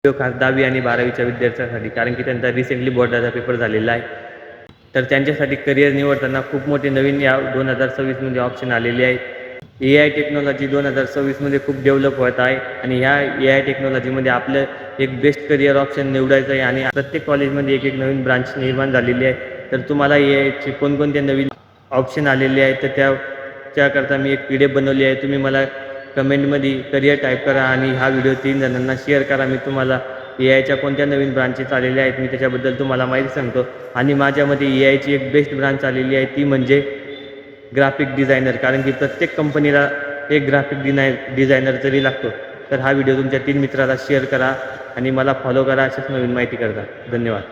Video खास 10वी आणि 12वीच्या विद्यार्थ्यांसाठी, कारण की त्यांचा रिसेंटली बोर्डाचा पेपर झालेला आहे. तर त्यांच्यासाठी करिअर निवडताना खूप मोठे नवीन या 2026मध्ये ऑप्शन आलेले आहेत. AI टेक्नॉलॉजी 2026मध्ये खूप डेव्हलप होत आहे आणि ह्या AI टेक्नॉलॉजीमध्ये आपलं एक बेस्ट करिअर ऑप्शन निवडायचं आहे आणि प्रत्येक कॉलेजमध्ये एक नवीन ब्रांच निर्माण झालेली आहे. तर तुम्हाला AIचे कोणकोणते नवीन ऑप्शन आलेले आहेत, तर त्याकरता मी एक PDF बनवली आहे. तुम्ही मला कमेंटमध्ये करिअर टाईप करा आणि हा व्हिडिओ 3 जणांना शेअर करा. मी तुम्हाला AIच्या कोणत्या नवीन ब्रांचेस आलेल्या आहेत मी त्याच्याबद्दल तुम्हाला माहिती सांगतो. आणि माझ्यामध्ये AIची एक बेस्ट ब्रांच आलेली आहे, ती म्हणजे ग्राफिक डिझायनर. कारण की प्रत्येक कंपनीला एक ग्राफिक डिझायनर तरी लागतो. तर हा व्हिडिओ तुमच्या 3 मित्राला शेअर करा आणि मला फॉलो करा. अशीच नवीन माहिती करता. धन्यवाद.